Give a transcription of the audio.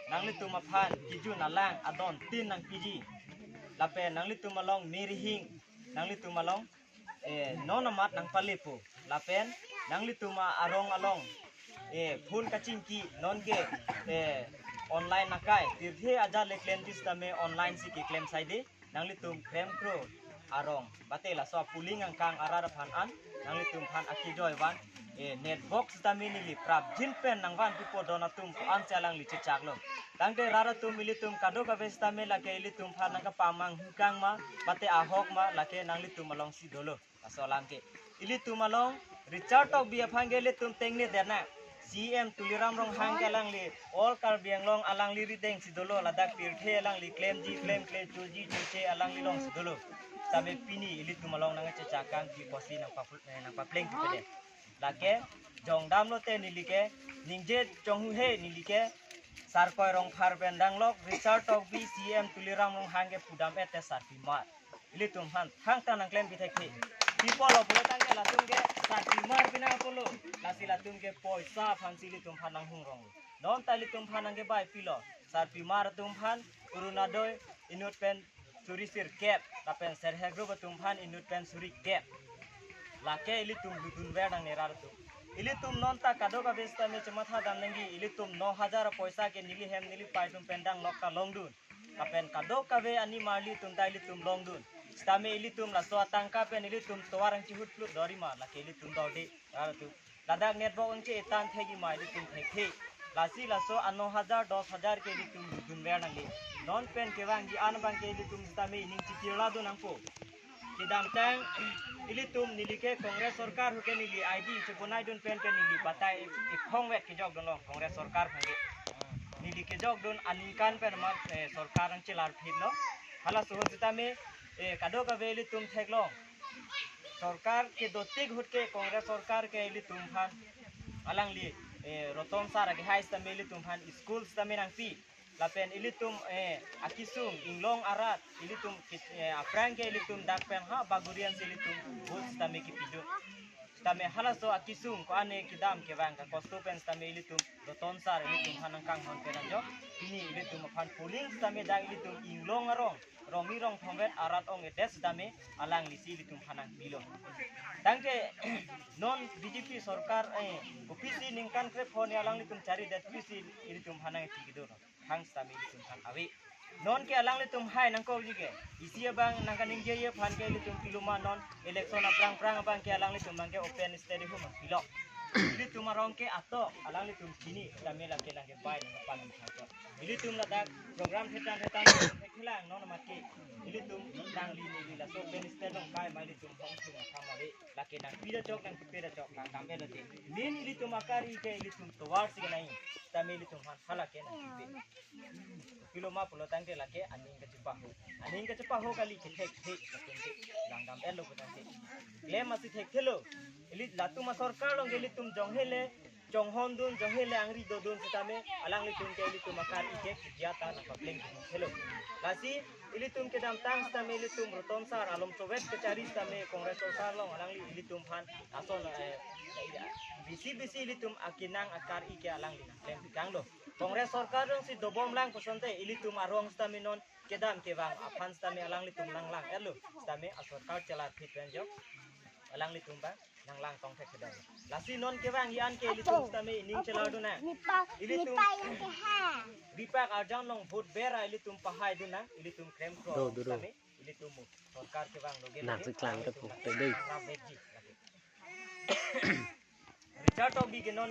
nang litum aphan kijun alang adon tin nang piji lape nang litum along mirihing nang litum along nonamat nang palipu lapen nang litum arong along phun kachingki nonge online nakai tirthe aja leklentis tame online siki claim saide nang litum krem kro arong batela so puling angkang arara phan an nang litum phan akijoi wan netbox tame ni li prap jin pen nang wan pipo donatum an chalang li chaklo tangte rara tum militum kado ka vesta me lake litum phan nang ka pamang hukang ma bate ahok ma lake nang litum along sidolo asolam ke ilitum along richard tok bia phange litum tengne derna CM tuliram rong hang galang li all kar biang long alang li rideng sidolo ladak pirthe alang li claim ji claim kle chuji chuche alang li long sidolo tame pini ilitum along nang chakang ki posi nang papleng pede lake jongdam lo te nilike ningje jonghu he nilike sarkoi rong phar bendang lok richard tok bi CM tuliram rong hang ge pudam ete sarpimar ilitum han thang tanang claim bithekhi people of Pulatangge latumge sarpimar bina polo lasi latumge poisa phansili tum phanang hungrong non tali tum phanangge bai pilo sarpimar tum phan urunadoi inut pen suri sir cap tapen serhegro tum phan inut pen suri cap lake ilitum dudun wedang nerartu ilitum non ta kado ka besta me chamatha danangi ilitum 9000 paisa ke nili hem nili paitum pendang lokka longdun tapen kado ka ve ani marli tum dai ilitum longdun stame ilitum la so tangka pen ilitum towarang chihut plut dorima la ke ilitum dode raratu ladak network angke etan thegi ma ilitum thekhe lasi la so 9000 10000 ke ilitum dudun wedang li non pen ke wang gi an bang ke ilitum stame ning chitirla do nangpo kidam tang ilitum nilike kongres sarkar huke nili ID chebonai dun pen nili batai ikhong wet ke jog don kongres sarkar phange nili ke jog don aninkan pen ma sarkar ang chilar phidlo hala sohojita me kado ka ve ilitum theklo sarkar ke dotik hutke kongres sarkar ke ilitum phan alang li rotom sar age high sta ilitum phan school sta menang pi lapen ilitum akisung inglong arat ilitum aprang ke ilitum dakpen ha bagurian ilitum bus tame ki pidu tame halaso akisung ko ane kidam ke bang ka kostopen tame ilitum roton sar ilitum hanang kang hon penanjo ini ilitum phan puling tame da ilitum inglong arong romi rong thombet arat ong edes tame alang lisi ilitum hanang bilo tangke non BJP sarkar opisi ningkan kre phone alang litum cari dat pisi ilitum hanang tigido hang tame ilitum han awi non ke alang litum hai nangko jige isia bang nangkaning je phan ke litum piluma non election aprang bang ke alang litum mangke open stadium hum pilok ilitum arong ke ato alang litum kini tame lake langke bai nang paling thajo ilitum ladak program hetan hekilang non maki ilitum nang lini la so open stadium kai mai litum hongtung khamari lake nang pida chok nang kambe lati min ilitum akari ke ilitum towar signai tame ilitum han halake nang kiloma Pulatangge lake aning ke cepahu kali thek latumke langdam elo putangke le masi thek thelo ilit latu ma sarkar long ilitum jonghele jonghondun jonghele angri dodun sitame alang litum ke ilitum akar ike kegiatan apa pleng thelo lasi ilitum ke dam tang stame ilitum rotom sar alom sovet kecari stame kongres sar long alang ilitum phan ason bisi ilitum akinang akar ike alang linang pleng bikanglo kongres sarkar dong si dobom lang posonte ilitum arong staminon kedam ke bang aphan stami alang litum lang elo stami sarkar chalat pitbenjo alang litum bang nang lang tong thek sedang lasi non ke bang yan ke ilitum stami ning chaladu na ilitum ripak arjang long vote bera ilitum pahai duna ilitum krem kro stami ilitum sarkar ke bang loge nak seklang ke tu tadi Richard Tobi ke non